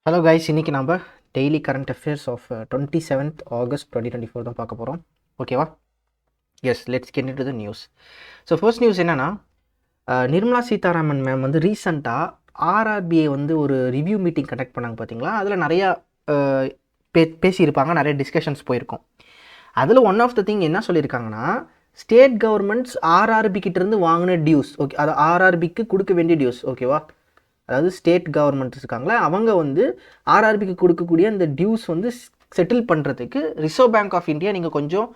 Hello guys, இன்றைக்கி நம்ம daily current affairs of 27th August 2024 தான் பார்க்க போகிறோம். ஓகேவா? Yes, let's get into the news. So first news என்னென்னா, நிர்மலா சீதாராமன் மேம் வந்து ரீசண்டாக ஆர்ஆர்பிஐ வந்து ஒரு ரிவ்யூ மீட்டிங் கண்டக்ட் பண்ணாங்க பார்த்தீங்களா. அதில் நிறையா பேசியிருப்பாங்க, நிறைய டிஸ்கஷன்ஸ் போயிருக்கோம். அதில் ஒன் ஆஃப் த திங் என்ன சொல்லியிருக்காங்கன்னா, ஸ்டேட் கவர்மெண்ட்ஸ் ஆர்ஆர்பி கிட்டேருந்து வாங்கின டியூஸ், ஓகே, அது ஆர்ஆர்பிக்கு கொடுக்க வேண்டிய டியூஸ், ஓகேவா? அதாவது ஸ்டேட் கவர்மெண்ட் இருக்காங்களே, அவங்க வந்து ஆர்ஆர்பிக்கு கொடுக்கக்கூடிய அந்த டியூஸ் வந்து செட்டில் பண்ணுறதுக்கு ரிசர்வ் பேங்க் ஆஃப் இந்தியா நீங்கள் கொஞ்சம்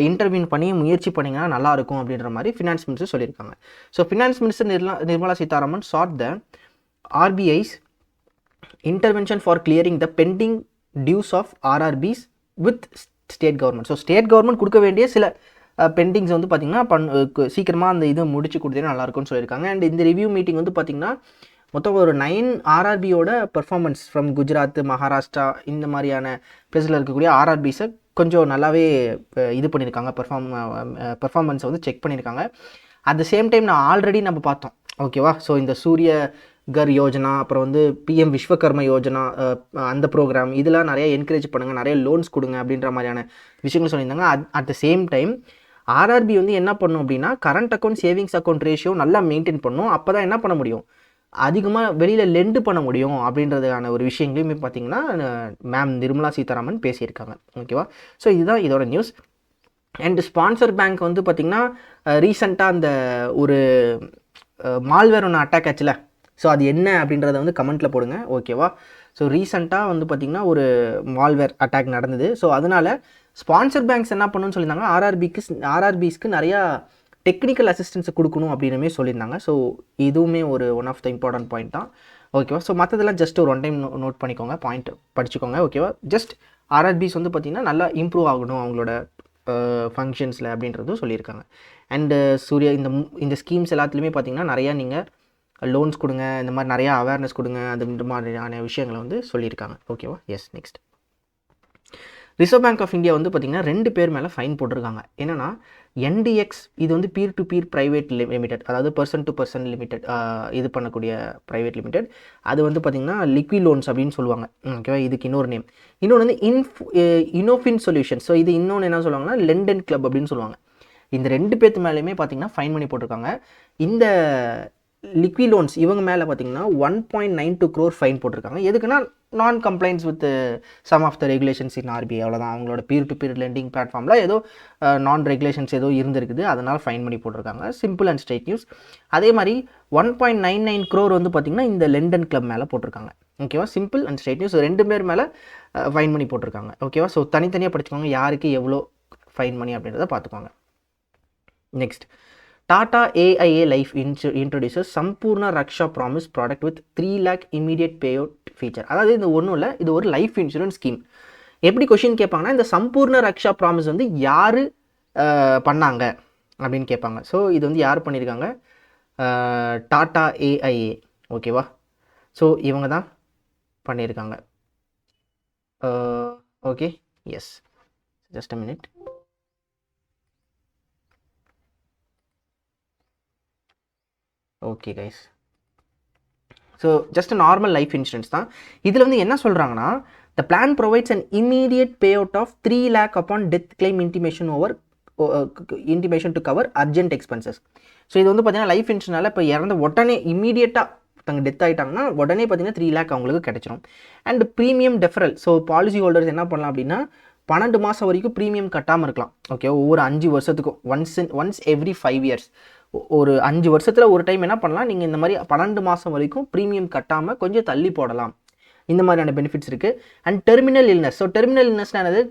இன்டர்வியூன் பண்ணி முயற்சி பண்ணிங்கன்னா நல்லாயிருக்கும் அப்படின்ற மாதிரி ஃபினான்ஸ் மினிஸ்டர் சொல்லியிருக்காங்க. So finance minister Nirmala Sitharaman sought the RBI's intervention for clearing the pending dues of RRBs with state government. So state government கொடுக்க வேண்டிய சில பெண்டிங்ஸ் வந்து பார்த்திங்கன்னா சீக்கிரமாக அந்த இது முடிச்சு கொடுத்தீங்கன்னா நல்லாயிருக்கும்னு சொல்லியிருக்காங்க. அண்ட் இந்த ரிவ்யூ மீட்டிங் வந்து பார்த்திங்கன்னா மொத்தம் ஒரு 9 ஆர்ஆர்பியோட பெர்ஃபார்மன்ஸ் ஃப்ரம் குஜராத், மகாராஷ்டிரா இந்த மாதிரியான பிளேஸில் இருக்கக்கூடிய ஆர்ஆர்பிஸை கொஞ்சம் நல்லாவே இது பண்ணியிருக்காங்க, பெர்ஃபார்மன்ஸை வந்து செக் பண்ணியிருக்காங்க. அட் த சேம் டைம் நான் ஆல்ரெடி நம்ம பார்த்தோம், ஓகேவா? ஸோ இந்த சூரிய கர் யோஜனா, அப்புறம் வந்து பிஎம் விஸ்வகர்ம யோஜனா, அந்த ப்ரோக்ராம் இதெல்லாம் நிறைய என்கரேஜ் பண்ணுங்கள், நிறைய லோன்ஸ் கொடுங்க அப்படின்ற மாதிரியான விஷயங்கள் சொல்லியிருந்தாங்க. At the same time RRB வந்து என்ன பண்ணும் அப்படின்னா, current account savings account ratio நல்லா மெயின்டைன் பண்ணும். அப்போ தான் என்ன பண்ண முடியும், அதிகமாக வெளியில் லெண்டு பண்ண முடியும் அப்படின்றதுக்கான ஒரு விஷயங்களையுமே பார்த்திங்கன்னா மேம் நிர்மலா சீதாராமன் பேசியிருக்காங்க, ஓகேவா? ஸோ இதுதான் இதோட நியூஸ். அண்ட் ஸ்பான்சர் பேங்க் வந்து பார்த்திங்கன்னா ரீசெண்டாக அந்த ஒரு மால்வேர் ஒன்று அட்டாக் ஆச்சுல, ஸோ அது என்ன அப்படின்றத வந்து கமெண்ட்டில் போடுங்க, ஓகேவா? ஸோ ரீசெண்டாக வந்து பார்த்திங்கன்னா ஒரு மால்வேர் அட்டாக் நடந்தது. ஸோ அதனால் ஸ்பான்சர் பேங்க்ஸ் என்ன பண்ணணும்னு சொல்லியிருந்தாங்க, ஆர்ஆர்பிஸ்க்கு நிறையா டெக்னிக்கல் அசிஸ்டன்ஸை கொடுக்கணும் அப்படின்னுமே சொல்லியிருந்தாங்க. ஸோ இதுவுமே one of the important point தான், ஓகேவா? ஸோ மற்றதெல்லாம் ஜஸ்ட் ஒரு ஒன் டைம் நோட் பண்ணிக்கோங்க, பாயிண்ட் படிச்சுக்கோங்க, ஓகேவா? ஜஸ்ட் ஆர்ஆர்பிஸ் வந்து பார்த்திங்கன்னா நல்லா இம்ப்ரூவ் ஆகணும் அவங்களோட ஃபங்க்ஷன்ஸில் அப்படின்றதும் சொல்லியிருக்காங்க. அண்டு சூர்யா இந்த ஸ்கீம்ஸ் எல்லாத்துலேயுமே பார்த்திங்கன்னா நிறையா நீங்கள் லோன்ஸ் கொடுங்க, இந்த மாதிரி நிறையா அவேர்னஸ் கொடுங்க, இந்த மாதிரியான விஷயங்களை வந்து சொல்லியிருக்காங்க, ஓகேவா? Yes, next. Reserve Bank of India வந்து பார்த்திங்கன்னா 2 பேர் மேலே ஃபைன் போட்டிருக்காங்க. என்னென்னா, என்டிஎக்ஸ் இது வந்து peer to peer private limited, அதாவது பர்சன் டு பர்சன் லிமிடெட் இது பண்ணக்கூடிய ப்ரைவேட் லிமிடெட். அது வந்து பார்த்திங்கன்னா லிக்விட் லோன்ஸ் அப்படின்னு சொல்லுவாங்க, ஓகேவா? இதுக்கு இன்னொரு நேம். இன்னொன்று வந்து இனோஃபின் சொல்யூஷன்ஸ். ஸோ இது இன்னொன்று என்ன சொல்லுவாங்கன்னா லண்டன் கிளப் அப்படின்னு சொல்லுவாங்க. இந்த 2 பேர்த்து மேலேயுமே பார்த்திங்கன்னா ஃபைன் பண்ணி போட்டிருக்காங்க. இந்த லிக்விட் லோன்ஸ் இவங்க மேலே பார்த்திங்கன்னா 1.92 crore ஃபைன் போட்டிருக்காங்க. எதுக்குன்னா non complaints with some of the regulations in RBI, அவ்வளோதான். அவங்களோட பீர் டு பீர் லெண்டிங் பிளாட்ஃபார்மில் ஏதோ நான் ரெகுலேஷன்ஸ் ஏதோ இருந்திருக்குது, அதனால் ஃபைன் பண்ணி போட்டிருக்காங்க. Simple and straight news. அதே மாதிரி 1.99 crore வந்து பார்த்திங்கன்னா இந்த லண்டன் கிளப் மேலே போட்டிருக்காங்க, ஓகேவா? Simple and straight news. 2 பேர் மேலே ஃபைன் பண்ணி போட்டிருக்காங்க, ஓகேவா? ஸோ தனித்தனியாக படிச்சுக்கோங்க, யாருக்கு எவ்வளோ ஃபைன் பண்ணி அப்படின்றத பார்த்துக்கோங்க. Next, Tata AIA Life introduces Sampurna Raksha Promise product with 3 lakh immediate payout feature. அதாவது இது ஒன்றும் இல்லை, இது ஒரு லைஃப் இன்சூரன்ஸ் ஸ்கீம். எப்படி கொஷின் கேட்பாங்கன்னா, இந்த சம்பூர்ண ரக்ஷா ப்ராமிஸ் வந்து யார் பண்ணாங்க அப்படின்னு கேட்பாங்க. ஸோ இது வந்து யார் பண்ணியிருக்காங்க, டாடா ஏஐஏ, ஓகேவா? ஸோ இவங்க தான் பண்ணியிருக்காங்க, okay? Yes, just a minute. Okay guys, so just normal life insurance தான். இதில் வந்து என்ன சொல்கிறாங்கன்னா, the plan provides an immediate payout of 3 lakh upon death claim intimation to cover urgent expenses. So இது வந்து பார்த்தீங்கன்னா லைஃப் இன்சூரன்ஸால் இப்போ இறந்த உடனே இமீடியட்டாக தங்க டெத் ஆகிட்டாங்கன்னா உடனே பார்த்தீங்கன்னா 3 lakh அவங்களுக்கு கிடைச்சிரும். And premium deferral. So policy holders என்ன பண்ணலாம் அப்படின்னா 12 மாதம் வரைக்கும் ப்ரீமியம் கட்டாமல் இருக்கலாம், ஓகே? ஒவ்வொரு 5 வருஷத்துக்கும் ஒன்ஸ் எவ்ரி 5 years, ஒரு 5 வருஷத்தில் ஒரு டைம் என்ன பண்ணலாம், நீங்கள் இந்த மாதிரி 12 மாதம் வரைக்கும் ப்ரீமியம் கட்டாமல் கொஞ்சம் தள்ளி போடலாம். இந்த மாதிரியான பெனிஃபிட்ஸ் இருக்குது. And terminal illness. So terminal இல்னஸ்னால் என்னது,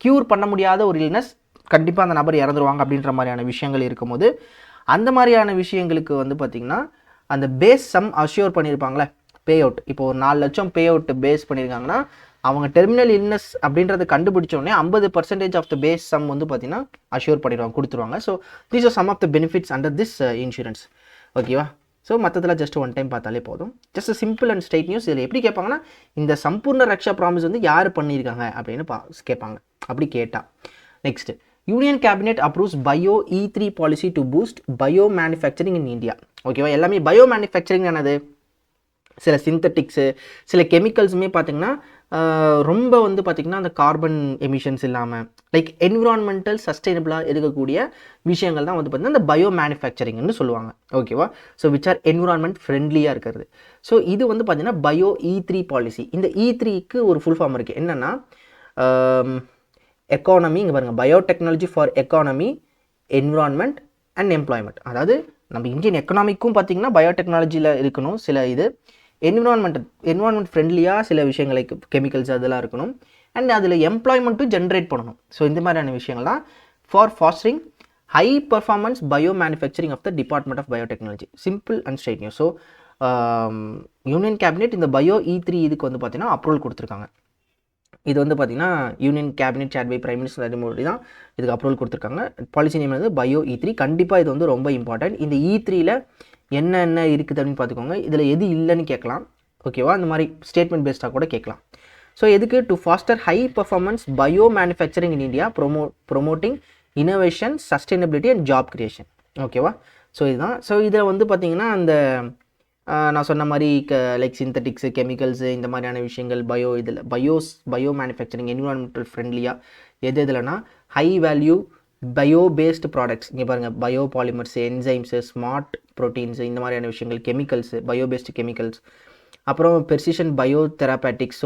க்யூர் பண்ண முடியாத ஒரு இல்னஸ், கண்டிப்பாக அந்த நபர் இறந்துருவாங்க அப்படின்ற மாதிரியான விஷயங்கள் இருக்கும்போது அந்த மாதிரியான விஷயங்களுக்கு வந்து பார்த்திங்கன்னா அந்த பேஸ் சம் அஷ்யூர் பண்ணியிருப்பாங்களே பே அவுட். இப்போ ஒரு 4 லட்சம் பே அவுட் பேஸ் பண்ணியிருக்காங்கன்னா அவங்க டெர்மினல் இல்னஸ் அப்படின்றத கண்டுபிடிச்சோடனே 50% ஆஃப் த பேஸ் சம் வந்து பார்த்திங்கன்னா அஷ்யூர் பண்ணிடுவாங்க, கொடுத்துருவாங்க. So these are some of the benefits under this insurance, ஓகேவா? ஸோ மற்றதெல்லாம் ஜஸ்ட் ஒன் டைம் பார்த்தாலே போதும். Just simple and straight news. இதில் எப்படி கேட்பாங்கன்னா, இந்த சம்பூர்ண ரக்ஷா ப்ராமிஸ் வந்து யார் பண்ணியிருக்காங்க அப்படின்னு கேட்பாங்க, அப்படி கேட்டால். Next, union cabinet approves bio E3 policy to boost bio manufacturing in India, ஓகேவா? எல்லாமே பயோ மேனுஃபேக்சரிங் ஆனது சில சிந்தட்டிக்ஸு, சில கெமிக்கல்ஸுமே பார்த்திங்கன்னா ரொம்ப வந்து பார்த்திங்கன்னா அந்த கார்பன் எமிஷன்ஸ் இல்லாமல் லைக் என்விரான்மெண்டல் சஸ்டைனபிளாக இருக்கக்கூடிய விஷயங்கள் தான் வந்து பார்த்திங்கன்னா இந்த பயோ மேனுஃபேக்சரிங்னு சொல்லுவாங்க. ஓகேவா? ஸோ விச் ஆர் என்விரான்மெண்ட் ஃப்ரெண்ட்லியாக இருக்கிறது. ஸோ இது வந்து பார்த்திங்கன்னா பயோ E3 பாலிசி. இந்த E3க்கு ஒரு ஃபுல் ஃபார்ம் இருக்குது. என்னென்னா எக்கானமி, இங்கே பாருங்கள், biotechnology for economy, environment and employment. அதாவது நம்ம இந்தியன் எக்கனாமிக்கும் பார்த்திங்கன்னா பயோடெக்னாலஜியில் இருக்கணும் சில இது, என்விரான்மெண்ட் ஃப்ரெண்ட்லியாக சில விஷயங்களை கெமிக்கல்ஸ் அதெல்லாம் இருக்கணும், அண்ட் அதில் எம்ப்ளாய்மெண்ட்டும் ஜென்ரேட் பண்ணணும். ஸோ இந்த மாதிரியான விஷயங்கள் தான் for fostering high performance bio manufacturing of the department of biotechnology. Simple and straight news. So union cabinet இந்த பயோ E3 இதுக்கு வந்து பார்த்திங்கன்னா அப்ரூவல் கொடுத்துருக்காங்க. இது வந்து பார்த்திங்கன்னா union cabinet chaired by prime minister Narendra Modi தான் இதுக்கு அப்ரூவல் கொடுத்துருக்காங்க. பாலிசி நேம் வந்து பயோ E3. கண்டிப்பாக இது வந்து ரொம்ப இம்பார்ட்டன்ட். இந்த E3யில் என்ன இருக்குது அப்படின்னு பார்த்துக்கோங்க. இதில் எது இல்லைன்னு கேட்கலாம். ஓகேவா? அந்த மாதிரி ஸ்டேட்மெண்ட் பேஸ்டாக கூட கேட்கலாம். ஸோ எதுக்கு? To foster high performance bio manufacturing in India, promoting innovation, sustainability and job creation. ஓகேவா? ஸோ இதுதான். ஸோ இதில் வந்து பார்த்திங்கன்னா அந்த நான் சொன்ன மாதிரி லைக் சிந்தட்டிக்ஸு, கெமிக்கல்ஸு, இந்த மாதிரியான விஷயங்கள் பயோ மேனுஃபேக்சரிங் என்விரான்மெண்டல் ஃப்ரெண்ட்லியாக எதுலனா high value bio based products. இங்கே பாருங்கள், bio polymers, enzymes, smart proteins, இந்த மாதிரியான விஷயங்கள், கெமிக்கல்ஸு, பயோ பேஸ்டு கெமிக்கல்ஸ், அப்புறம் பெர்சிஷன் பயோ தெராபேட்டிக்ஸ்,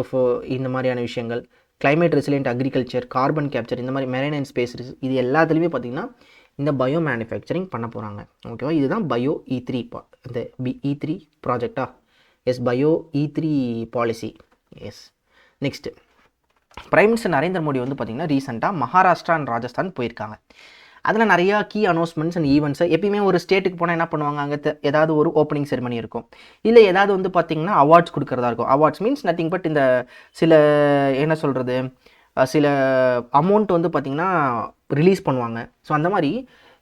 இந்த மாதிரியான விஷயங்கள், climate resilient agriculture, carbon capture, இந்த மாதிரி மெரைன் அண்ட் ஸ்பேஸ், இது எல்லாத்துலேயுமே பார்த்திங்கன்னா இந்த பயோ மேனுஃபேக்சரிங் பண்ண போகிறாங்க. ஓகேவா? இதுதான் பயோ E3 இந்த E3 ப்ராஜெக்டா? Yes, bio E3 policy. Yes. Next, prime minister Narendra Modi வந்து பார்த்திங்கன்னா ரீசெண்டாக மகாராஷ்டிரா அண்ட் ராஜஸ்தான் போயிருக்காங்க. அதில் நிறையா கீ அனௌன்ஸ்மெண்ட்ஸ் அண்ட் ஈவெண்ட்ஸை, எப்பயுமே ஒரு ஸ்டேட்டுக்கு போனால் என்ன பண்ணுவாங்க, அங்கே ஏதாவது ஒரு ஓப்பனிங் செரிமனி இருக்கும், இல்லை ஏதாவது வந்து பார்த்திங்கன்னா அவார்ட்ஸ் கொடுக்குறதா இருக்கும். அவார்ட்ஸ் மீன்ஸ் நத்திங் பட் இந்த சில என்ன சொல்கிறது, சில அமௌண்ட் வந்து பார்த்திங்கன்னா ரிலீஸ் பண்ணுவாங்க. ஸோ அந்த மாதிரி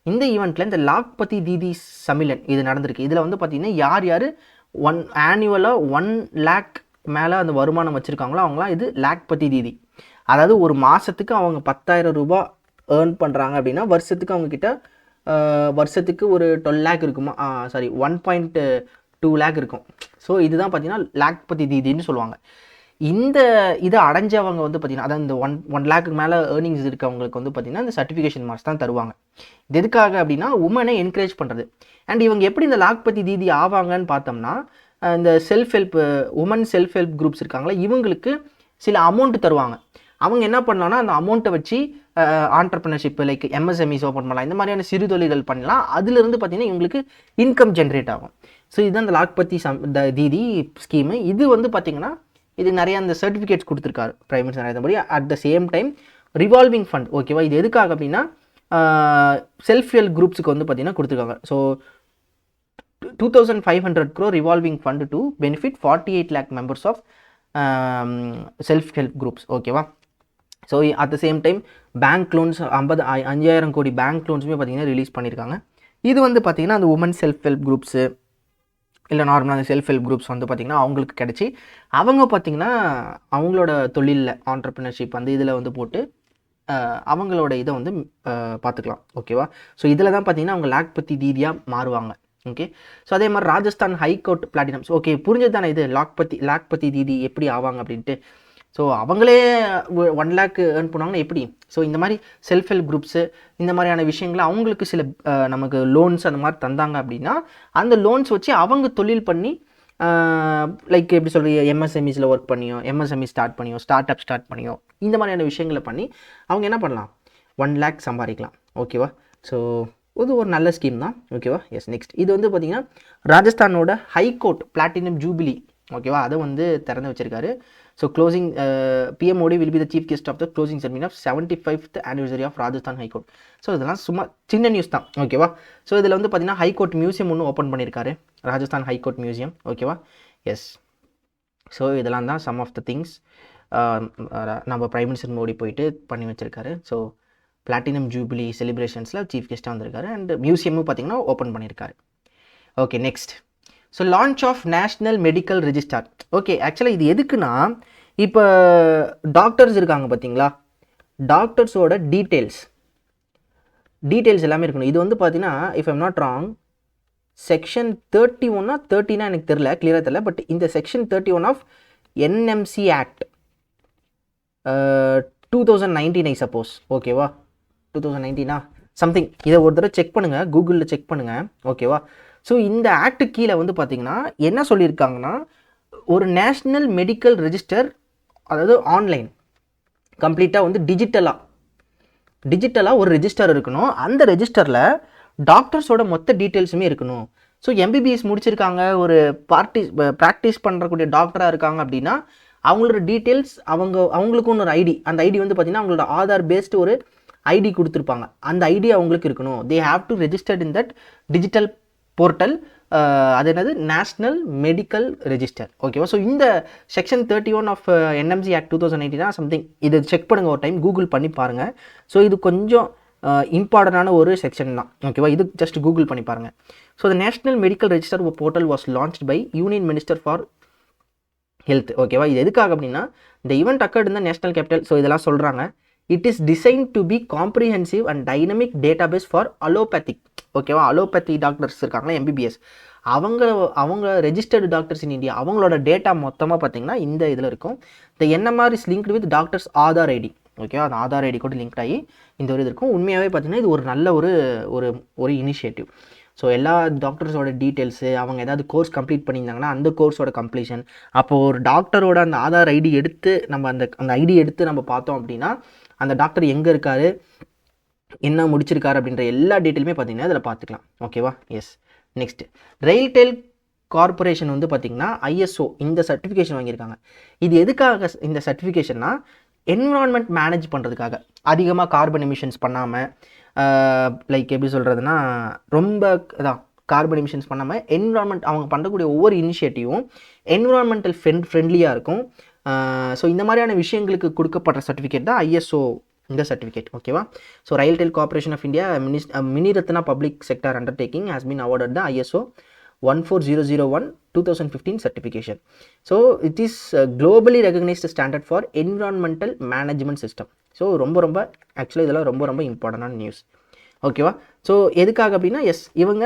இந்த ஈவெண்ட்டில் இந்த லாக்பதி தீதி சமிலன் இது நடந்திருக்கு. இதில் வந்து பார்த்திங்கன்னா யார் ஆனுவலாக 1 lakh மேலே அந்த வருமானம் வச்சுருக்காங்களோ அவங்களாம் இது லாக்பதி தீதி. அதாவது ஒரு மாதத்துக்கு அவங்க 10,000 ரூபாய் ஏர்ன் பண்ணுறாங்க அப்படின்னா வருஷத்துக்கு அவங்கக்கிட்ட வருஷத்துக்கு ஒரு 12 lakh இருக்குமா, 1.2 lakh இருக்கும். ஸோ இதுதான் பார்த்திங்கன்னா லாக்பதி தீதின்னு சொல்லுவாங்க. இந்த இதை அடைஞ்சவங்க வந்து பார்த்திங்கன்னா, அதான் இந்த 1 lakh மேலே ஏர்னிங்ஸ் இருக்கவங்களுக்கு வந்து பார்த்திங்கன்னா இந்த சர்டிஃபிகேஷன் மார்க்ஸ் தான் தருவாங்க. இது எதுக்காக அப்படின்னா உமனை என்கரேஜ் பண்ணுறது. அண்ட் இவங்க எப்படி இந்த லாக்பதி தீதி ஆவாங்கன்னு பார்த்தோம்னா, இந்த உமன் செல்ஃப் ஹெல்ப் குரூப்ஸ் இருக்காங்களா, இவங்களுக்கு சில அமௌண்ட்டு தருவாங்க. அவங்க என்ன பண்ணலான்னா அந்த அமௌண்ட்டை வச்சு ஆண்டர்ப்ரனர்ஷிப் லைக் MSMEs ஓப்பன் பண்ணலாம், இந்த மாதிரியான சிறு தொழில்கள் பண்ணலாம். அதுலேருந்து பார்த்திங்கன்னா இவங்களுக்கு இன்கம் ஜென்ரேட் ஆகும். ஸோ இதுதான் இந்த லாக்பதி தீதி ஸ்கீமு. இது வந்து பார்த்திங்கன்னா இது நிறைய அந்த சர்டிஃபிகேட்ஸ் கொடுத்துருக்காரு prime minister Narendra Modi. At the same time revolving fund. ஓகேவா? இது எதுக்காக அப்படின்னா செல்ஃப் ஹெல்ப் குரூப்ஸுக்கு வந்து பார்த்திங்கன்னா கொடுத்துருக்காங்க. So 2,500 crore revolving fund to benefit 48 lakh members of self help groups. ஓகேவா? So at the same time bank loans 5,000 crore bank லோன்ஸுமே பார்த்திங்கன்னா ரிலீஸ் பண்ணியிருக்காங்க. இது வந்து பார்த்திங்கன்னா அந்த உமன் செல்ஃப் ஹெல்ப் குரூப்ஸு இல்லை நார்மலாக செல்ஃப் ஹெல்ப் குரூப்ஸ் வந்து பார்த்திங்கன்னா அவங்களுக்கு கிடச்சி அவங்க பார்த்திங்கன்னா அவங்களோட தொழிலில் ஆண்டர்ப்ரனர்ஷிப் வந்து இதில் வந்து போட்டு அவங்களோட இதை வந்து பார்த்துக்கலாம். ஓகேவா? ஸோ இதில் தான் பார்த்திங்கன்னா அவங்க லாக்பதி தீதியாக மாறுவாங்க. ஓகே. ஸோ அதே மாதிரி ராஜஸ்தான் ஹைகோர்ட் பிளாட்டினம்ஸ். ஓகே, புரிஞ்சது தானே இது லாக்பதி தீதி எப்படி ஆவாங்க அப்படின்ட்டு. ஸோ அவங்களே 1 lakh ஏர்ன் பண்ணுவாங்கன்னா எப்படி? ஸோ இந்த மாதிரி செல்ஃப் ஹெல்ப் குரூப்ஸு இந்த மாதிரியான விஷயங்களை அவங்களுக்கு சில நமக்கு லோன்ஸ் அந்த மாதிரி தந்தாங்க அப்படின்னா அந்த லோன்ஸ் வச்சு அவங்க தொழில் பண்ணி லைக் எப்படி சொல்கிறது, MSMEஸில் ஒர்க் பண்ணியோ, MSME ஸ்டார்ட் பண்ணியோ, ஸ்டார்ட் அப் ஸ்டார்ட் பண்ணியோ, இந்த மாதிரியான விஷயங்களை பண்ணி அவங்க என்ன பண்ணலாம், 1 lakh சம்பாதிக்கலாம். ஓகேவா? ஸோ இது ஒரு நல்ல ஸ்கீம் தான். ஓகேவா? எஸ். நெக்ஸ்ட், இது வந்து பார்த்திங்கன்னா ராஜஸ்தானோட ஹைகோர்ட் பிளாட்டினம் ஜூபிலி. ஓகேவா? அதை வந்து திறந்து வச்சிருக்காரு. So closing PM Modi will be the chief guest of the closing ceremony of 75th anniversary of Rajasthan High Court. So இதெல்லாம் சும்மா சின்ன நியூஸ் தான். ஓகேவா? ஸோ இதில் வந்து பார்த்திங்கன்னா ஹைகோர்ட் மியூசியம் ஒன்று ஓப்பன் பண்ணியிருக்காரு, ராஜஸ்தான் ஹைகோர்ட் மியூசியம். ஓகேவா? எஸ். ஸோ இதெல்லாம் தான் சம் ஆஃப் த திங்ஸ் நம்ம பிரைம் மினிஸ்டர் மோடி போயிட்டு பண்ணி வச்சுருக்காரு. ஸோ பிளாட்டினம் ஜூபிலி செலிப்ரேஷன்ஸில் சீஃப் கெஸ்ட்டாக வந்திருக்காரு அண்ட் மியூசியமும் பார்த்திங்கன்னா ஓப்பன் பண்ணியிருக்காரு. Okay, next. So launch of national medical register. Okay, ஆக்சுவலாக இது எதுக்குன்னா இப்போ டாக்டர்ஸ் இருக்காங்க பார்த்தீங்களா, செக்ஷன் 31 30 எனக்கு தெரியல, கிளியராக தெரியல. பட் இந்த section 31 of NMC act 2019 I suppose, ஓகேவா? 2019 சம்திங். இதை ஒரு தடவை செக் பண்ணுங்கள், கூகுளில் செக் பண்ணுங்கள், ஓகேவா? ஸோ இந்த ஆக்டு கீழே வந்து பார்த்திங்கன்னா என்ன சொல்லியிருக்காங்கன்னா, ஒரு நேஷ்னல் மெடிக்கல் ரெஜிஸ்டர், அதாவது ஆன்லைன் கம்ப்ளீட்டாக வந்து டிஜிட்டலாக ஒரு ரெஜிஸ்டர் இருக்கணும். அந்த ரெஜிஸ்டரில் டாக்டர்ஸோட மொத்த டீட்டெயில்ஸுமே இருக்கணும். ஸோ எம்பிபிஎஸ் முடிச்சிருக்காங்க, ஒரு ப்ராக்டிஸ் பண்ணுறக்கூடிய டாக்டராக இருக்காங்க அப்படின்னா அவங்களோட டீட்டெயில்ஸ், அவங்களுக்குன்னு ஒரு ஐடி, அந்த ஐடி வந்து பார்த்திங்கன்னா அவங்களோட ஆதார் பேஸ்டு ஒரு ஐடி கொடுத்துருப்பாங்க. அந்த ஐடி அவங்களுக்கு இருக்கணும். They have to registered in that digital portal. அது என்னது? நேஷ்னல் மெடிக்கல் ரெஜிஸ்டர், ஓகேவா? ஸோ இந்த section 31 of NMC act 2018 something. இதை செக் பண்ணுங்கள், ஒரு டைம் கூகுள் பண்ணி பாருங்கள். ஸோ இது கொஞ்சம் இம்பார்ட்டண்டான ஒரு செக்ஷன் தான், ஓகேவா? இது ஜஸ்ட் கூகுள் பண்ணி பாருங்கள். So the national medical register portal was launched by union minister for health, ஓகேவா? இது எதுக்காக அப்படின்னா, இந்த ஈவெண்ட் அக்கர்ட் இந்த நேஷனல் கேபிட்டல். ஸோ இதெல்லாம் சொல்கிறாங்க. It is design to be comprehensive and dynamic database for allopathic, ஓகேவா? அலோபேத்தி டாக்டர்ஸ் இருக்காங்களா, எம்பிபிஎஸ், அவங்க ரெஜிஸ்டர்டு டாக்டர்ஸ் இன் இந்தியா, அவங்களோட டேட்டா மொத்தமாக பார்த்தீங்கன்னா இந்த இதில் இருக்கும். இந்த NMR is linked with doctors Aadhaar ID, ஓகேவா? அந்த ஆதார் ஐடி கூட லிங்க் ஆகி இந்த ஒரு இது இருக்கும். உண்மையாகவே பார்த்தீங்கன்னா இது ஒரு நல்ல ஒரு இனிஷியேட்டிவ். ஸோ எல்லா டாக்டர்ஸோட டீட்டெயில்ஸு, அவங்க ஏதாவது கோர்ஸ் கம்ப்ளீட் பண்ணியிருந்தாங்கன்னா அந்த கோர்ஸோட கம்ப்ளீஷன், அப்போது ஒரு டாக்டரோட அந்த ஆதார் ஐடி எடுத்து நம்ம அந்த ஐடி எடுத்து நம்ம பார்த்தோம் அப்படின்னா அந்த டாக்டர் எங்கே இருக்கார், என்ன முடிச்சிருக்காரு அப்படின்ற எல்லா டீட்டெயிலுமே பார்த்தீங்கன்னா இதில் பார்த்துக்கலாம், ஓகேவா? எஸ். நெக்ஸ்ட், ரெயில்டெல் கார்பரேஷன் வந்து பார்த்திங்கன்னா ஐஎஸ்ஓ இந்த சர்டிஃபிகேஷன் வாங்கியிருக்காங்க. இது எதுக்காக இந்த சர்டிஃபிகேஷன்னா, என்விரான்மெண்ட் மேனேஜ் பண்ணுறதுக்காக, அதிகமாக கார்பன் எமிஷன்ஸ் பண்ணாமல், லைக் எப்படி சொல்கிறதுனா, ரொம்ப இதான் கார்பன் எமிஷன்ஸ் பண்ணாமல் என்விரான்மெண்ட், அவங்க பண்ணக்கூடிய ஒவ்வொரு இனிஷியேட்டிவும் என்விரான்மெண்டல் ஃப்ரெண்ட்லியாக இருக்கும். ஸோ இந்த மாதிரியான விஷயங்களுக்கு கொடுக்கப்படுற சர்டிஃபிகேட் தான் ஐஎஸ்ஓ இந்த சர்டிஃபிகேட், ஓகேவா? So RailTel corporation of India Miniratna public sector undertaking has been awarded the ISO 14001 2015 certification. So it is a globally recognized standard for environmental management system. So ரொம்ப ஆக்சுவலாக இதெல்லாம் ரொம்ப இம்பார்ட்டண்டான நியூஸ், ஓகேவா? ஸோ எதுக்காக அப்படின்னா, எஸ், இவங்க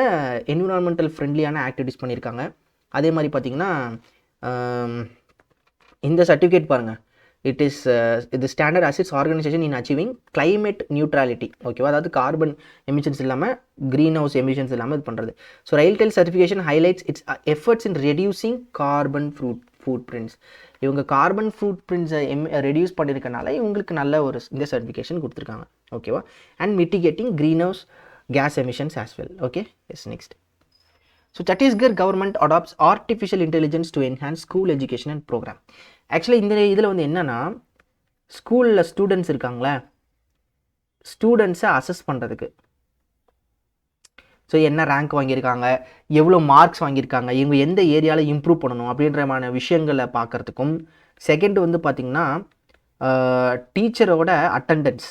என்விரான்மெண்டல் ஃப்ரெண்ட்லியான ஆக்டிவிட்டிஸ் பண்ணியிருக்காங்க. அதே மாதிரி பார்த்திங்கன்னா இந்த சர்டிஃபிகேட் பாருங்கள், இட் இஸ் இது standard assists organisation in achieving climate neutrality, ஓகேவா? அதாவது கார்பன் எமிஷன்ஸ் இல்லாமல், க்ரீன் ஹவுஸ் எமிஷன்ஸ் இல்லாமல் இது பண்ணுறது. So RailTel certification highlights its efforts in reducing carbon footprints. இவங்க கார்பன் ஃபுட் பிரிண்ட்ஸை ரெடியூஸ் பண்ணியிருக்கனால இவங்களுக்கு நல்ல ஒரு இந்த சர்டிஃபிகேஷன் கொடுத்துருக்காங்க, ஓகேவா? And mitigating greenhouse gas emissions as well, okay? Yes. Next, so Chhattisgarh government adopts artificial intelligence to enhance school education and programme. Actually இந்த இதில் வந்து என்னென்னா, ஸ்கூலில் ஸ்டூடெண்ட்ஸ் இருக்காங்களே, ஸ்டூடெண்ட்ஸை அசஸ் பண்ணுறதுக்கு, ஸோ என்ன ரேங்க் வாங்கியிருக்காங்க, எவ்வளோ மார்க்ஸ் வாங்கியிருக்காங்க, இவங்க எந்த ஏரியாவில் இம்ப்ரூவ் பண்ணணும் அப்படின்றமான விஷயங்களை பார்க்குறதுக்கும். செகண்ட் வந்து பார்த்திங்கன்னா டீச்சரோட அட்டண்டன்ஸ்,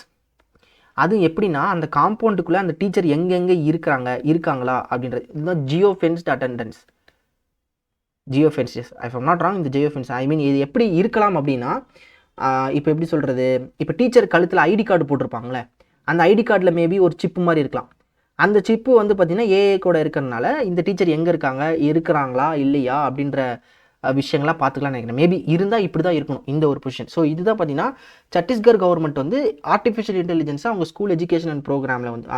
அது எப்படின்னா அந்த காம்பவுண்டுக்குள்ளே அந்த டீச்சர் எங்கெங்கே இருக்காங்களா அப்படின்றது. இதுதான் Jio fenced attendance, Jio fences, I am not wrong. இந்த ஜியோ ஃபென்ஸ், ஐ மீன் இது எப்படி இருக்கலாம் அப்படின்னா, இப்போ எப்படி சொல்கிறது, இப்போ டீச்சர் கழுத்தில் ஐடி கார்டு போட்டிருப்பாங்களே, அந்த ஐடி கார்டில் மேபி ஒரு சிப்பு மாதிரி இருக்கலாம். அந்த சிப்பு வந்து பார்த்திங்கன்னா ஏஏ கூட இருக்கிறதுனால இந்த டீச்சர் எங்கே இருக்கிறாங்களா இல்லையா அப்படின்ற விஷயங்கள்லாம் பார்த்துக்கலாம்னு நினைக்கிறேன். மேபி இருந்தால் இப்படி தான் இருக்கணும் இந்த ஒரு பொசிஷன். ஸோ இதுதான் பார்த்தீங்கன்னா சத்தீஸ்கர் கவர்மெண்ட் வந்து ஆர்டிஃபிஷியல் இன்டெலிஜென்ஸை அவங்க ஸ்கூல் எஜுகேஷன் அண்ட் ப்ரோக்ராமில் வந்து